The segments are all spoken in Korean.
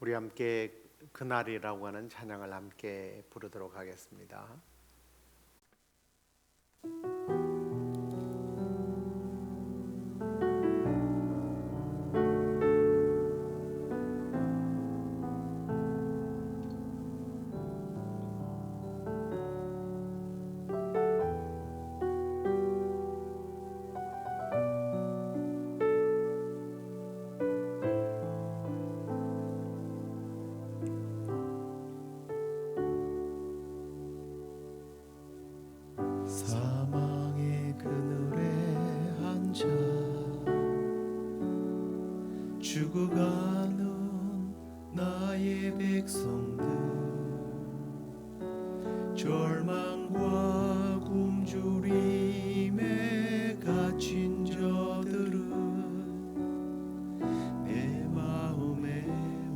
우리 함께 그날이라고 하는 찬양을 함께 부르도록 하겠습니다. 사망의 그늘에 앉아 죽어가는 나의 백성들, 절망과 굶주림에 갇힌 저들은 내 마음에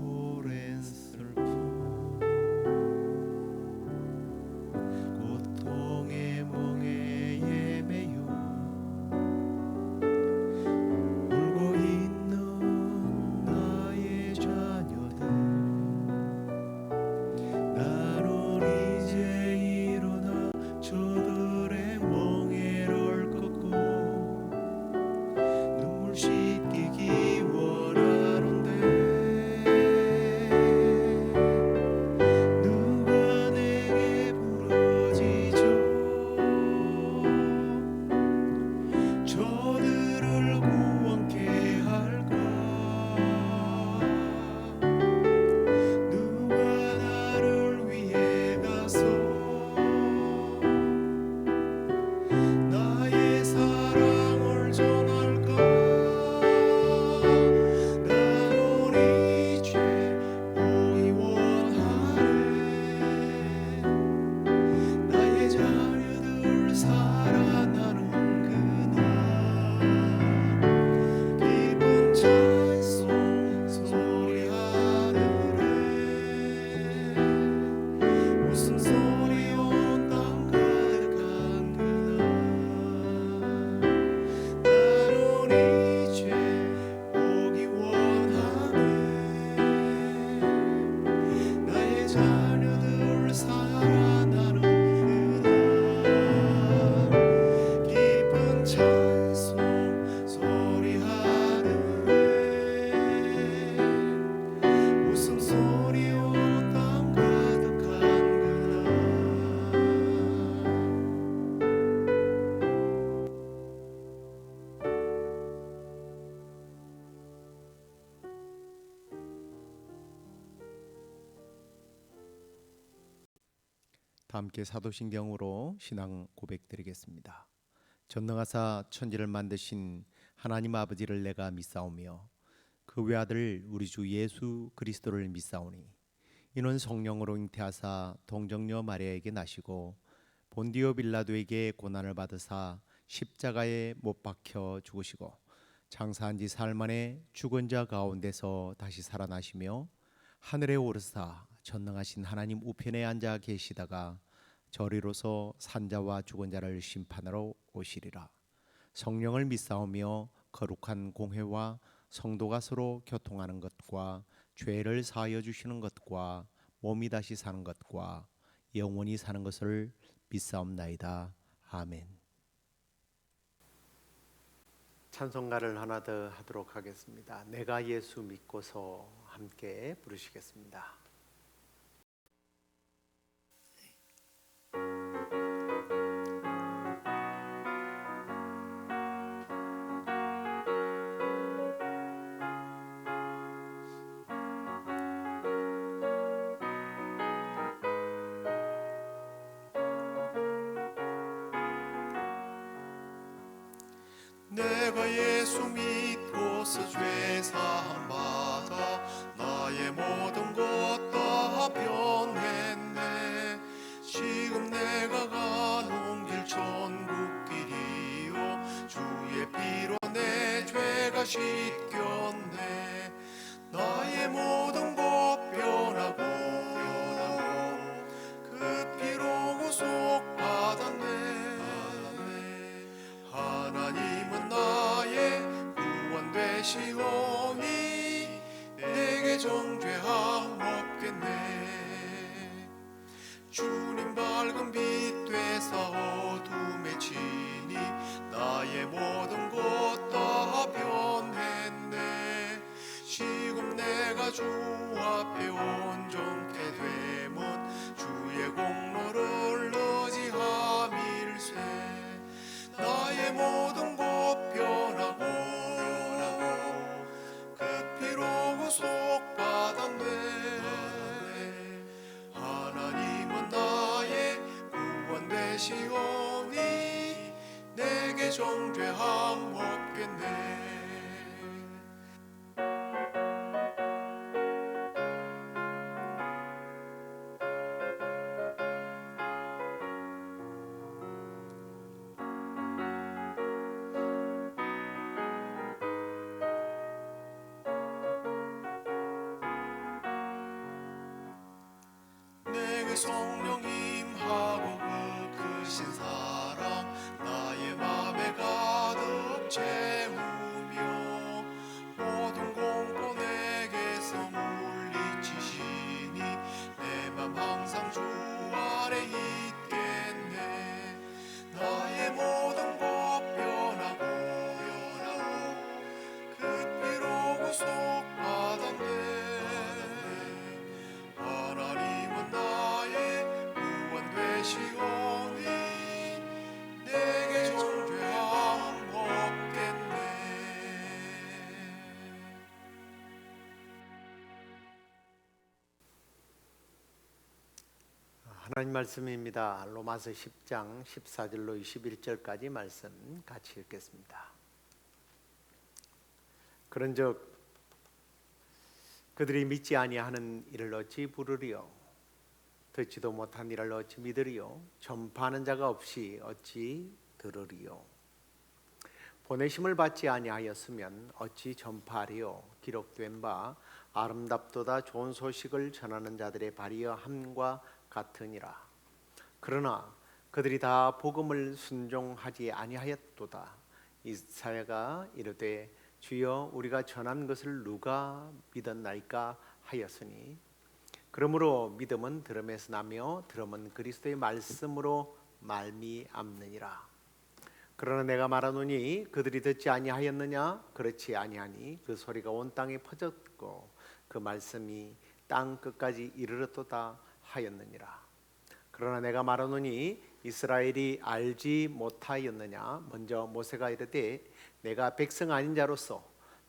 오랜 슬픔, 고통의 멍에 매여 울고 있는 나의 자녀들, 나는 이제 일어나 저들의 멍에를 걷고 눈물 씻기기 원하는데, 누가 내게 부르짖어 저들을 구원케 할까? 누가 나를 위해 가서 나의 사랑을 전할까? 나는 이제 보기 원하네. 나의 자녀들 살아나는 그날, 기쁜 찬송 소리 하늘에 웃음소리 온 땅 가득한 그날, 나는 이제 보기 원하네. 나의 자녀들 살아나는 그날, 기쁜 찬송 소리 하늘에 웃음소리 온 땅 가득한 그날. 다 함께 사도신경으로 신앙 고백드리겠습니다. 전능하사 천지를 만드신 하나님 아버지를 내가 믿사오며 그 외아들 우리 주 예수 그리스도를 믿사오니 이는 성령으로 잉태하사 동정녀 마리아에게 나시고 본디오 빌라도에게 고난을 받으사 십자가에 못 박혀 죽으시고 장사한 지 사흘 만에 죽은 자 가운데서 다시 살아나시며 하늘에 오르사 전능하신 하나님 우편에 앉아 계시다가 저리로서 산자와 죽은 자를 심판하러 오시리라. 성령을 믿사오며 거룩한 공회와 성도가 서로 교통하는 것과 죄를 사하여 주시는 것과 몸이 다시 사는 것과 영원히 사는 것을 믿사옵나이다. 아멘. 찬송가를 하나 더 하도록 하겠습니다. 내가 예수 믿고서 함께 부르시겠습니다. 내가 예수 믿고서 죄 사함 받아 나의 모든 것 다 변했네. 지금 내가 가는 길 천국길이요 주의 피로 내 죄가 씻겼네. 나의 모든 것 변하고 그 피로 구속받았네. 하나님은 나의 구원 되시오니 내게 내게 정죄함 없겠네. 주님 밝은 빛 되사 어둠에 지니 나의 모든 것 다 변했네. 지금 내가 주 앞에 온전케 되면 주의 공로를 의지함일세. 나의 모든 것 변하고 그 피로 구속받았네. 하나님은 나의 구원 되시오니 내게 정죄함 없겠네. 내게 성령 임하고 그 크신 사랑 나의 맘에 가득 채우며 모든 공포 내게서 물리치시니 내 맘 항상 주 아래 있겠네. 나의 모든 것 변하고 그 피로 구속받았네. 하나님은 나의 구원 되시오니 내게 정죄함 없겠네. 하나님 말씀입니다. 로마서 10장 14절로 21절까지 말씀 같이 읽겠습니다. 그런즉 그들이 믿지 아니하는 이를 어찌 부르리요? 듣지도 못한 이를 어찌 믿으리요? 전파하는 자가 없이 어찌 들으리요? 보내심을 받지 아니하였으면 어찌 전파하리요? 기록된 바 아름답도다 좋은 소식을 전하는 자들의 발이여 함과 같으니라. 그러나 그들이 다 복음을 순종하지 아니하였도다. 이사야가 이르되 주여 우리가 전한 것을 누가 믿었나이까 하였으니 그러므로 믿음은 들음에서 나며 들음은 그리스도의 말씀으로 말미암느니라. 그러나 내가 말하노니 그들이 듣지 아니하였느냐? 그렇지 아니하니 그 소리가 온 땅에 퍼졌고 그 말씀이 땅 끝까지 이르렀도다 하였느니라. 그러나 내가 말하노니 이스라엘이 알지 못하였느냐? 먼저 모세가 이르되 내가 백성 아닌 자로서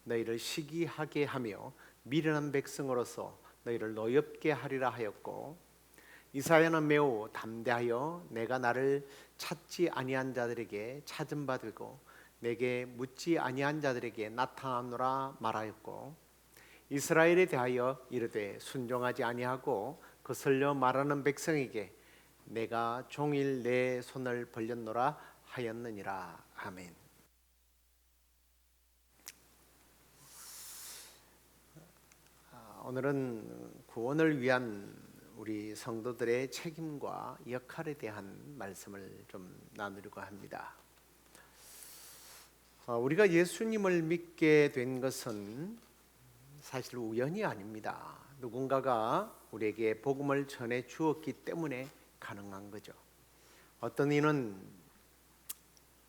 너희를 시기하게 하며 미련한 백성으로서 너희를 노엽게 하리라 하였고, 이사야는 매우 담대하여 내가 나를 찾지 아니한 자들에게 찾음 받고 내게 묻지 아니한 자들에게 나타나노라 말하였고, 이스라엘에 대하여 이르되 순종하지 아니하고 거슬려 말하는 백성에게 내가 종일 내 손을 벌렸노라 하였느니라. 아멘. 오늘은 구원을 위한 우리 성도들의 책임과 역할에 대한 말씀을 좀 나누려고 합니다. 우리가 예수님을 믿게 된 것은 사실 우연이 아닙니다. 누군가가 우리에게 복음을 전해 주었기 때문에 가능한 거죠. 어떤 이는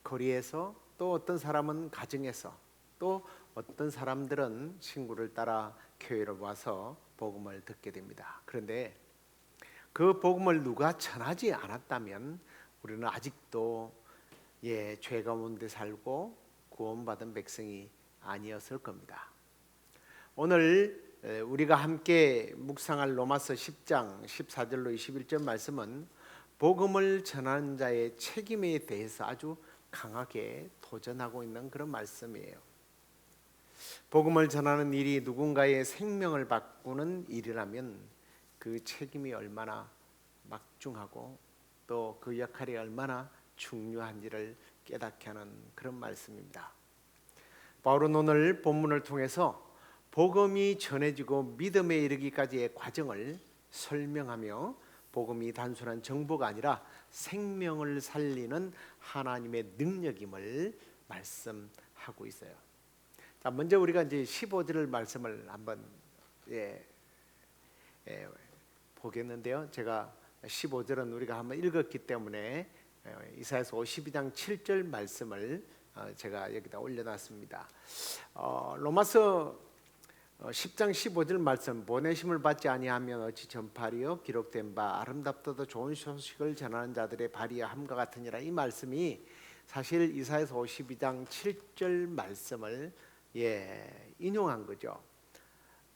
거리에서, 또 어떤 사람은 가정에서, 또 어떤 사람들은 친구를 따라 교회로 와서 복음을 듣게 됩니다. 그런데 그 복음을 누가 전하지 않았다면 우리는 아직도 죄 가운데 살고 구원받은 백성이 아니었을 겁니다. 오늘 우리가 함께 묵상할 로마서 10장 14절로 21절 말씀은 복음을 전하는 자의 책임에 대해서 아주 강하게 도전하고 있는 그런 말씀이에요. 복음을 전하는 일이 누군가의 생명을 바꾸는 일이라면 그 책임이 얼마나 막중하고 또 그 역할이 얼마나 중요한지를 깨닫게 하는 그런 말씀입니다. 바울은 오늘 본문을 통해서 복음이 전해지고 믿음에 이르기까지의 과정을 설명하며 복음이 단순한 정보가 아니라 생명을 살리는 하나님의 능력임을 말씀하고 있어요. 자, 먼저 우리가 이제 15절 말씀을 한번 예, 보겠는데요. 제가 15절은 우리가 한번 읽었기 때문에 이사야서 52장 7절 말씀을 제가 여기다 올려놨습니다. 로마서 10장 15절 말씀, 보내심을 받지 아니하면 어찌 전파리요 기록된 바 아름답도도 좋은 소식을 전하는 자들의 발이야 함과 같으니라. 이 말씀이 사실 이사야서 52장 7절 말씀을 인용한 거죠.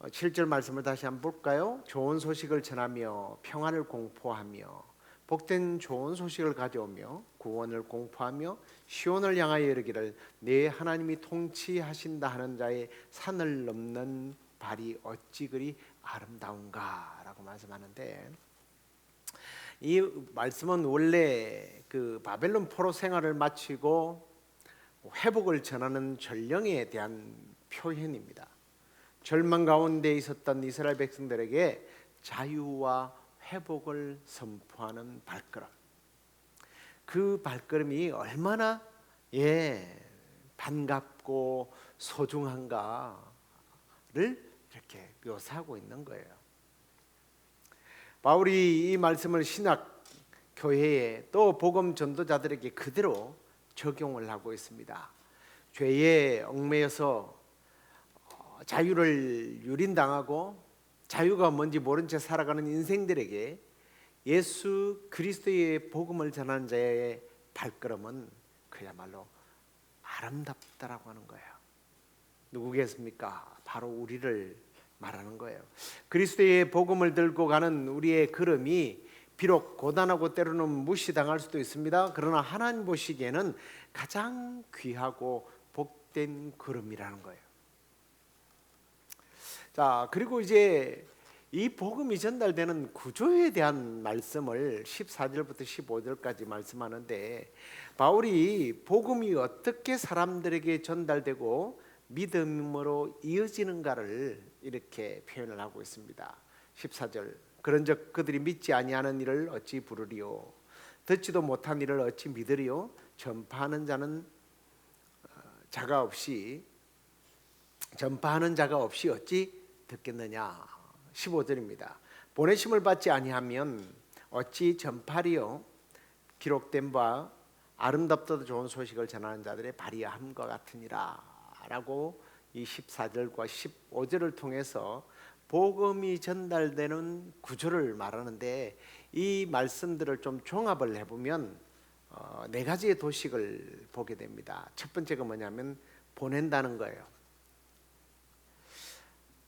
7절 말씀을 다시 한번 볼까요? 좋은 소식을 전하며 평안을 공포하며 복된 좋은 소식을 가져오며 구원을 공포하며 시온을 향하여 이르기를 내 하나님이 통치하신다 하는 자의 산을 넘는 발이 어찌 그리 아름다운가 라고 말씀하는데, 이 말씀은 원래 그 바벨론 포로 생활을 마치고 회복을 전하는 전령에 대한 표현입니다. 절망 가운데 있었던 이스라엘 백성들에게 자유와 회복을 선포하는 발걸음, 그 발걸음이 얼마나 반갑고 소중한가를 이렇게 묘사하고 있는 거예요. 바울이 이 말씀을 신학 교회에 또 복음 전도자들에게 그대로 적용을 하고 있습니다. 죄에 얽매여서 자유를 유린당하고 자유가 뭔지 모른 채 살아가는 인생들에게 예수 그리스도의 복음을 전하는 자의 발걸음은 그야말로 아름답다라고 하는 거예요. 누구겠습니까? 바로 우리를 말하는 거예요. 그리스도의 복음을 들고 가는 우리의 걸음이 비록 고단하고 때로는 무시당할 수도 있습니다. 그러나 하나님 보시기에는 가장 귀하고 복된 걸음이라는 거예요. 자, 그리고 이제 이 복음이 전달되는 구조에 대한 말씀을 14절부터 15절까지 말씀하는데, 바울이 복음이 어떻게 사람들에게 전달되고 믿음으로 이어지는가를 이렇게 표현을 하고 있습니다. 14절, 그런즉 그들이 믿지 아니하는 일을 어찌 부르리요 듣지도 못한 일을 어찌 믿으리요 전파하는 자가 없이 어찌 듣겠느냐. 15절입니다. 보내심을 받지 아니하면 어찌 전파리요 기록된 바 아름답도도 좋은 소식을 전하는 자들의 발이야 함과 같으니라 라고 이 14절과 15절을 통해서 복음이 전달되는 구조를 말하는데, 이 말씀들을 좀 종합을 해보면 네 가지의 도식을 보게 됩니다. 첫 번째가 뭐냐면 보낸다는 거예요.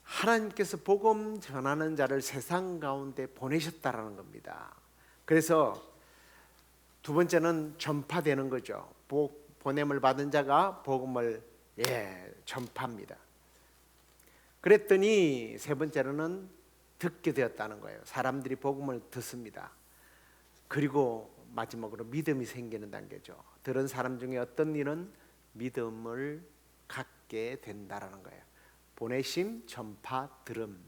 하나님께서 복음 전하는 자를 세상 가운데 보내셨다라는 겁니다. 그래서 두 번째는 전파되는 거죠. 보냄을 받은 자가 복음을 전파합니다. 그랬더니 세 번째로는 듣게 되었다는 거예요. 사람들이 복음을 듣습니다. 그리고 마지막으로 믿음이 생기는 단계죠. 들은 사람 중에 어떤 이는 믿음을 갖게 된다라는 거예요. 보내심, 전파, 들음,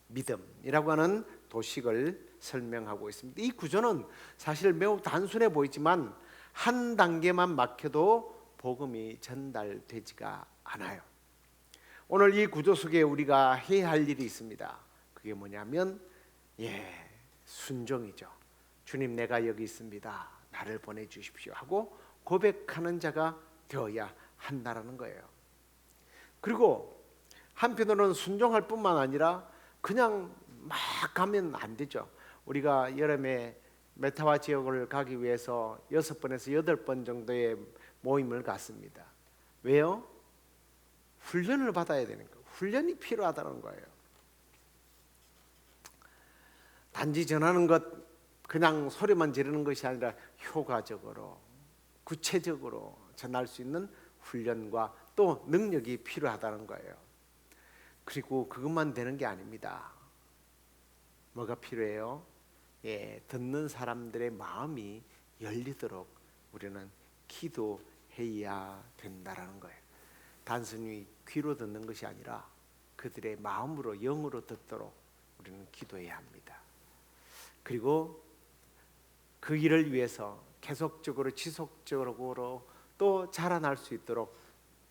믿음이라고 하는 도식을 설명하고 있습니다. 이 구조는 사실 매우 단순해 보이지만 한 단계만 막혀도 복음이 전달되지가 않아요. 오늘 이 구조 속에 우리가 해야 할 일이 있습니다. 그게 뭐냐면 순종이죠. 주님, 내가 여기 있습니다. 나를 보내주십시오 하고 고백하는 자가 되어야 한다라는 거예요. 그리고 한편으로는 순종할 뿐만 아니라 그냥 막 가면 안 되죠. 우리가 여름에 메타와 지역을 가기 위해서 6번에서 8번 정도의 모임을 갔습니다. 왜요? 훈련을 받아야 되는 거예요. 훈련이 필요하다는 거예요. 단지 전하는 것, 그냥 소리만 지르는 것이 아니라 효과적으로, 구체적으로 전할 수 있는 훈련과 또 능력이 필요하다는 거예요. 그리고 그것만 되는 게 아닙니다. 뭐가 필요해요? 듣는 사람들의 마음이 열리도록 우리는 기도해야 된다라는 거예요. 단순히 귀로 듣는 것이 아니라 그들의 마음으로, 영으로 듣도록 우리는 기도해야 합니다. 그리고 그 일을 위해서 계속적으로 지속적으로 또 자라날 수 있도록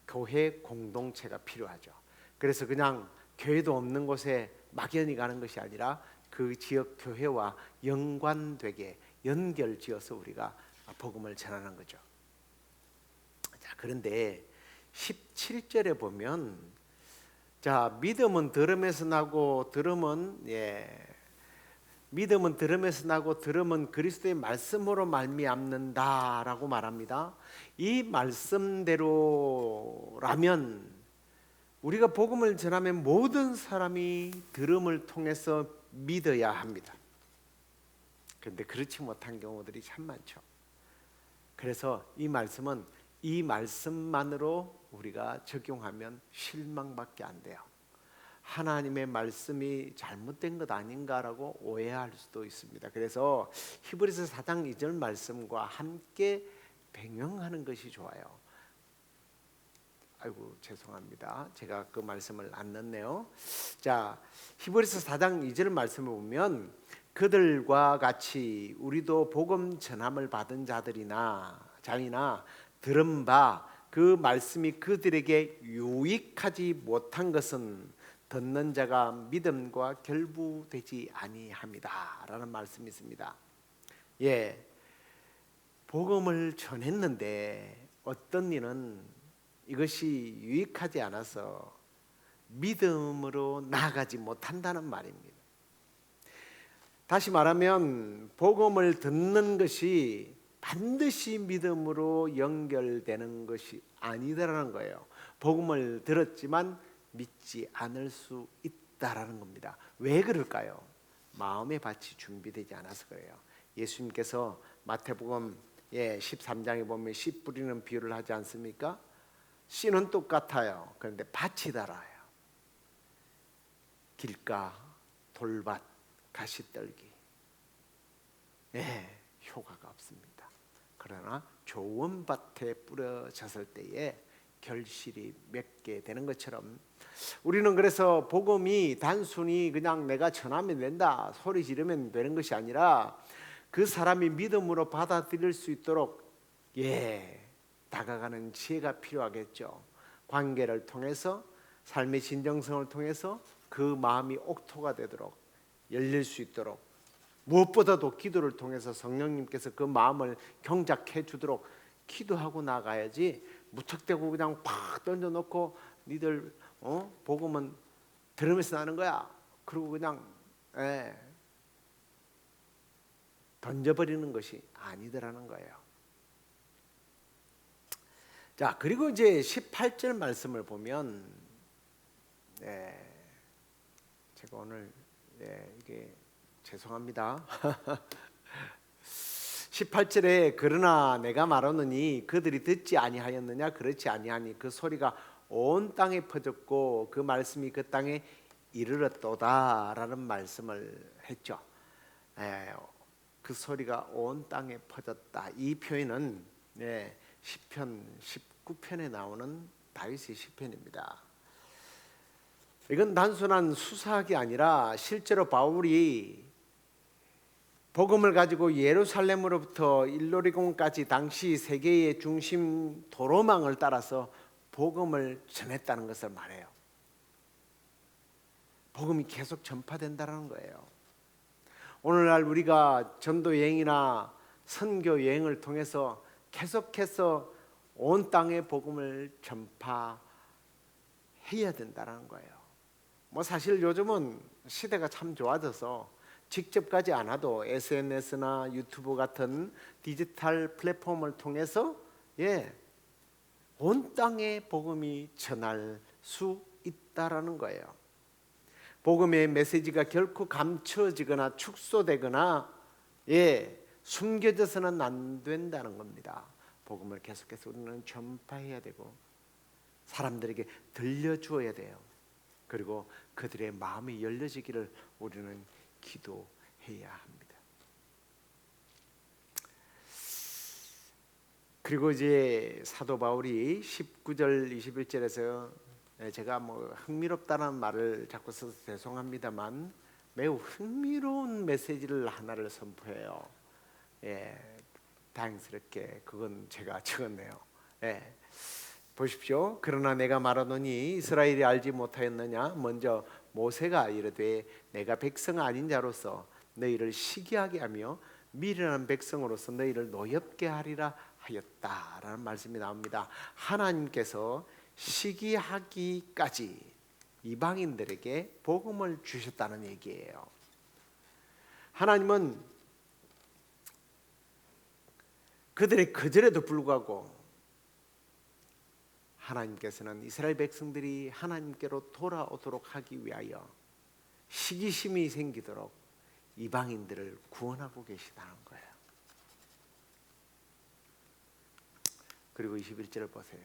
교회 공동체가 필요하죠. 그래서 그냥 교회도 없는 곳에 막연히 가는 것이 아니라 그 지역 교회와 연관되게 연결지어서 우리가 복음을 전하는 거죠. 자, 그런데 17절에 보면 자, 믿음은 들음에서 나고 들음은 그리스도의 말씀으로 말미암는다라고 말합니다. 이 말씀대로라면 우리가 복음을 전하면 모든 사람이 들음을 통해서 믿어야 합니다. 그런데 그렇지 못한 경우들이 참 많죠. 그래서 이 말씀은 이 말씀만으로 우리가 적용하면 실망밖에 안 돼요. 하나님의 말씀이 잘못된 것 아닌가라고 오해할 수도 있습니다. 그래서 히브리서 4장 2절 말씀과 함께 병행하는 것이 좋아요. 아이고 죄송합니다. 제가 그 말씀을 안 넣었네요. 자, 히브리서 4장 2절 말씀을 보면 그들과 같이 우리도 복음 전함을 받은 자이나 들은 바 그 말씀이 그들에게 유익하지 못한 것은 듣는 자가 믿음과 결부되지 아니함이다라는 말씀이 있습니다. 예, 복음을 전했는데 어떤 이는 이것이 유익하지 않아서 믿음으로 나아가지 못한다는 말입니다. 다시 말하면 복음을 듣는 것이 반드시 믿음으로 연결되는 것이 아니다라는 거예요. 복음을 들었지만 믿지 않을 수 있다라는 겁니다. 왜 그럴까요? 마음의 밭이 준비되지 않아서 그래요. 예수님께서 마태복음 13장에 보면 씨 뿌리는 비유를 하지 않습니까? 씨는 똑같아요. 그런데 밭이 달라요. 길가, 돌밭, 가시떨기. 효과가 없습니다. 그러나 좋은 밭에 뿌려졌을 때에 결실이 맺게 되는 것처럼 우리는 그래서 복음이 단순히 그냥 내가 전하면 된다, 소리 지르면 되는 것이 아니라 그 사람이 믿음으로 받아들일 수 있도록 다가가는 지혜가 필요하겠죠. 관계를 통해서, 삶의 진정성을 통해서 그 마음이 옥토가 되도록, 열릴 수 있도록, 무엇보다도 기도를 통해서 성령님께서 그 마음을 경작해 주도록 기도하고 나가야지 무턱대고 그냥 팍 던져놓고 니들 복음은 들으면서 나는 거야, 그리고 그냥 던져버리는 것이 아니더라는 거예요. 자, 그리고 이제 18절 말씀을 보면 제가 오늘 이게 죄송합니다. 18절에 그러나 내가 말하노니 그들이 듣지 아니하였느냐, 그렇지 아니하니 그 소리가 온 땅에 퍼졌고 그 말씀이 그 땅에 이르렀도다라는 말씀을 했죠. 그 소리가 온 땅에 퍼졌다. 이 표현은 시편 19편에 나오는 다윗의 시편입니다. 이건 단순한 수사학이 아니라 실제로 바울이 복음을 가지고 예루살렘으로부터 일러리곤까지 당시 세계의 중심 도로망을 따라서 복음을 전했다는 것을 말해요. 복음이 계속 전파된다는 거예요. 오늘날 우리가 전도 여행이나 선교 여행을 통해서 계속해서 온 땅에 복음을 전파해야 된다는 거예요. 사실 요즘은 시대가 참 좋아져서 직접 가지 않아도 SNS나 유튜브 같은 디지털 플랫폼을 통해서 온 땅에 복음이 전할 수 있다라는 거예요. 복음의 메시지가 결코 감춰지거나 축소되거나 숨겨져서는 안 된다는 겁니다. 복음을 계속해서 우리는 전파해야 되고 사람들에게 들려주어야 돼요. 그리고 그들의 마음이 열려지기를 우리는 기도해야 합니다. 그리고 이제 사도 바울이 19절 21절에서 제가 흥미롭다는 말을 자꾸 써서 죄송합니다만 매우 흥미로운 메시지를 하나를 선포해요. 다행스럽게 그건 제가 적었네요. 보십시오. 그러나 내가 말하노니 이스라엘이 알지 못하였느냐? 먼저 모세가 이르되 내가 백성 아닌 자로서 너희를 시기하게 하며 미련한 백성으로서 너희를 노엽게 하리라 하였다라는 말씀이 나옵니다. 하나님께서 시기하기까지 이방인들에게 복음을 주셨다는 얘기예요. 하나님은 그들의 거절에도 불구하고 하나님께서는 이스라엘 백성들이 하나님께로 돌아오도록 하기 위하여 시기심이 생기도록 이방인들을 구원하고 계시다는 거예요. 그리고 21절을 보세요.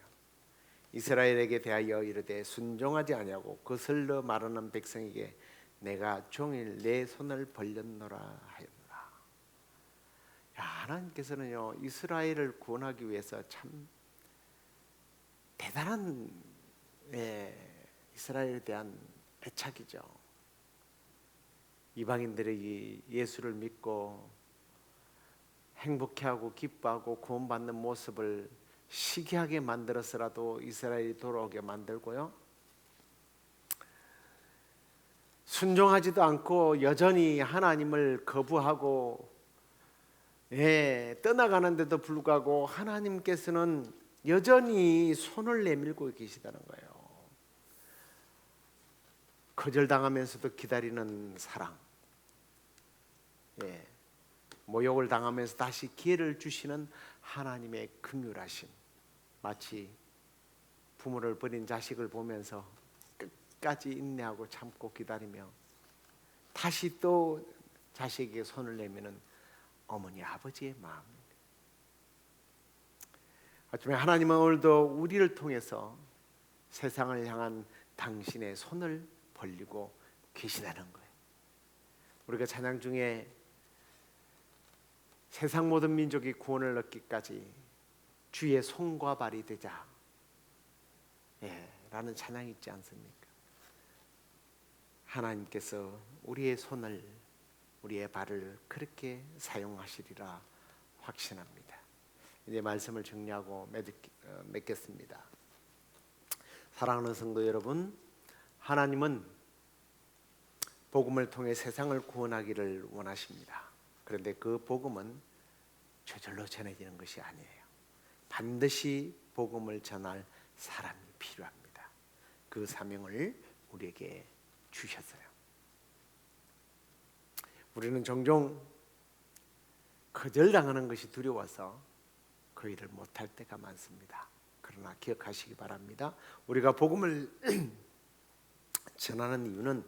이스라엘에게 대하여 이르되 순종하지 아니하고 거슬러 말하는 백성에게 내가 종일 내 손을 벌렸노라 하였노라. 하나님께서는요, 이스라엘을 구원하기 위해서 참 대단한 이스라엘에 대한 애착이죠. 이방인들이 예수를 믿고 행복해하고 기뻐하고 구원받는 모습을 시기하게 만들어서라도 이스라엘이 돌아오게 만들고요, 순종하지도 않고 여전히 하나님을 거부하고 떠나가는데도 불구하고 하나님께서는 여전히 손을 내밀고 계시다는 거예요. 거절당하면서도 기다리는 사랑, 모욕을 당하면서 다시 기회를 주시는 하나님의 긍휼하심. 마치 부모를 버린 자식을 보면서 끝까지 인내하고 참고 기다리며 다시 또 자식에게 손을 내미는 어머니 아버지의 마음입니다. 아침에 하나님은 오늘도 우리를 통해서 세상을 향한 당신의 손을 벌리고 계시다는 거예요. 우리가 찬양 중에 세상 모든 민족이 구원을 얻기까지 주의 손과 발이 되자, 라는 찬양이 있지 않습니까? 하나님께서 우리의 손을, 우리의 발을 그렇게 사용하시리라 확신합니다. 이제 말씀을 정리하고 맺겠습니다. 사랑하는 성도 여러분, 하나님은 복음을 통해 세상을 구원하기를 원하십니다. 그런데 그 복음은 저절로 전해지는 것이 아니에요. 반드시 복음을 전할 사람이 필요합니다. 그 사명을 우리에게 주셨어요. 우리는 종종 거절당하는 것이 두려워서 그 일을 못할 때가 많습니다. 그러나 기억하시기 바랍니다. 우리가 복음을 전하는 이유는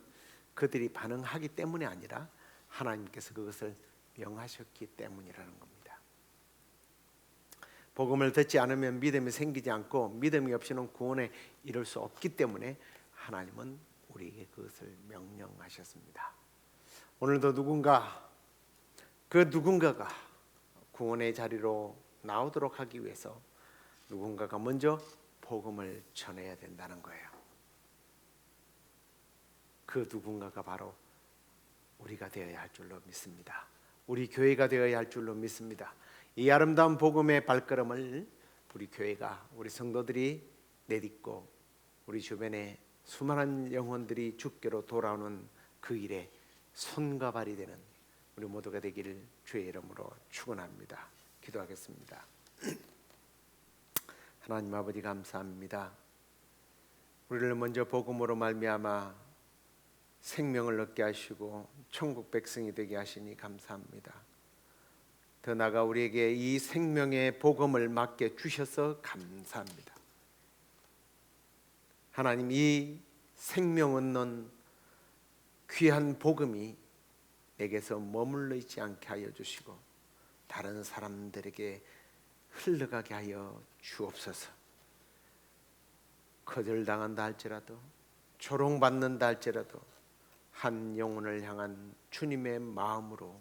그들이 반응하기 때문이 아니라 하나님께서 그것을 명하셨기 때문이라는 겁니다. 복음을 듣지 않으면 믿음이 생기지 않고 믿음이 없이는 구원에 이를 수 없기 때문에 하나님은 우리에게 그것을 명령하셨습니다. 오늘도 누군가가 구원의 자리로 나오도록 하기 위해서 누군가가 먼저 복음을 전해야 된다는 거예요. 그 누군가가 바로 우리가 되어야 할 줄로 믿습니다. 우리 교회가 되어야 할 줄로 믿습니다. 이 아름다운 복음의 발걸음을 우리 교회가, 우리 성도들이 내딛고 우리 주변에 수많은 영혼들이 주께로 돌아오는 그 일에 손과 발이 되는 우리 모두가 되기를 주의 이름으로 축원합니다. 기도하겠습니다. 하나님 아버지 감사합니다. 우리를 먼저 복음으로 말미암아 생명을 얻게 하시고 천국 백성이 되게 하시니 감사합니다. 더 나아가 우리에게 이 생명의 복음을 맡겨 주셔서 감사합니다. 하나님, 이 생명 얻는 귀한 복음이 내게서 머물러 있지 않게 하여 주시고 다른 사람들에게 흘러가게 하여 주옵소서. 거절당한다 할지라도, 조롱받는다 할지라도 한 영혼을 향한 주님의 마음으로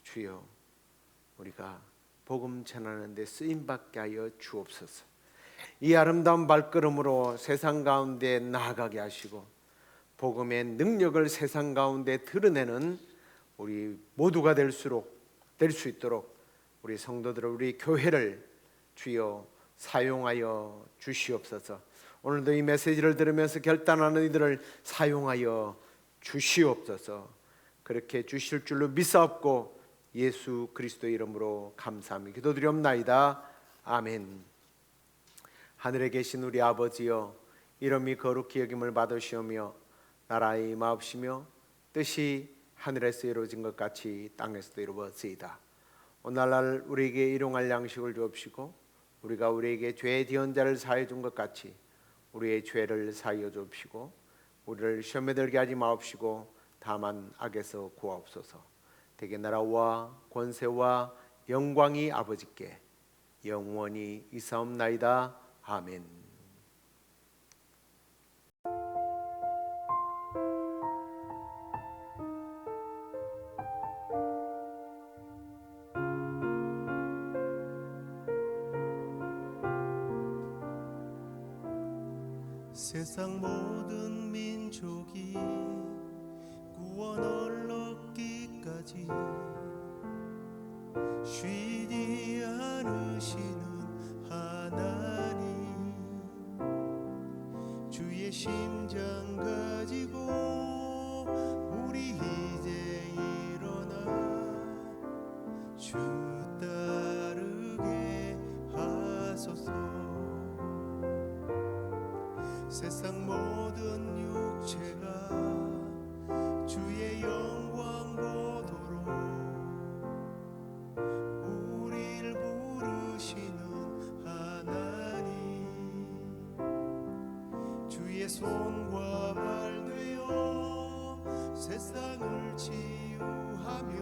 주여 우리가 복음 전하는 데 쓰임받게 하여 주옵소서. 이 아름다운 발걸음으로 세상 가운데 나아가게 하시고 복음의 능력을 세상 가운데 드러내는 우리 모두가 될 수 있도록 우리 성도들을, 우리 교회를 주여 사용하여 주시옵소서. 오늘도 이 메시지를 들으면서 결단하는 이들을 사용하여 주시옵소서. 그렇게 주실 줄로 믿사옵고 예수 그리스도의 이름으로 감사하며 기도드리옵나이다. 아멘. 하늘에 계신 우리 아버지여, 이름이 거룩히 여김을 받으시오며 나라의 임하옵시며 뜻이 하늘에서 이루어진 것 같이 땅에서도 이루어지이다. 오늘날 우리에게 일용할 양식을 주옵시고 우리가 우리에게 죄 지은 자를 사하여 준 것 같이 우리의 죄를 사하여 주옵시고 우리를 시험에 들게 하지 마옵시고 다만 악에서 구하옵소서. 대개 나라와 권세와 영광이 아버지께 영원히 있사옵나이다. 아멘. 세상 모든 민족이 구원을 얻기까지 쉬지 않으시는 하나님, 주의 심장 가지고 우리 이제 일어나 주 따르게 하소서. 세상 모든 육체가 주의 영광 보도록 우리를 부르시는 하나님, 주의 손과 발 되어 세상을 치유하며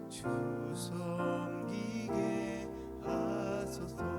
주 섬기게 하소서.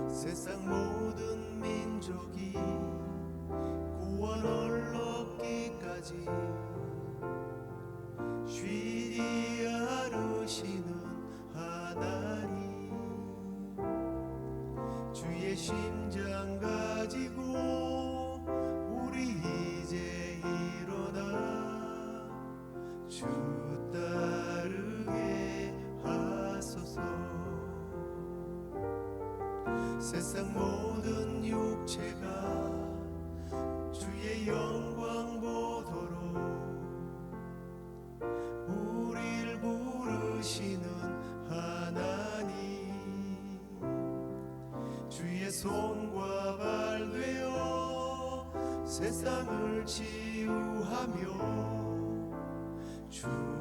세상 모든 민족이 구원을 얻기까지 쉬지 않으시는 하나님, 주의 심장 가지고 우리 이제 일어나 주 따르게 하소서. 세상 모든 육체가 주의 영광 보도록 우리를 부르시는 하나님, 주의 손과 발 되어 세상을 치유하며 주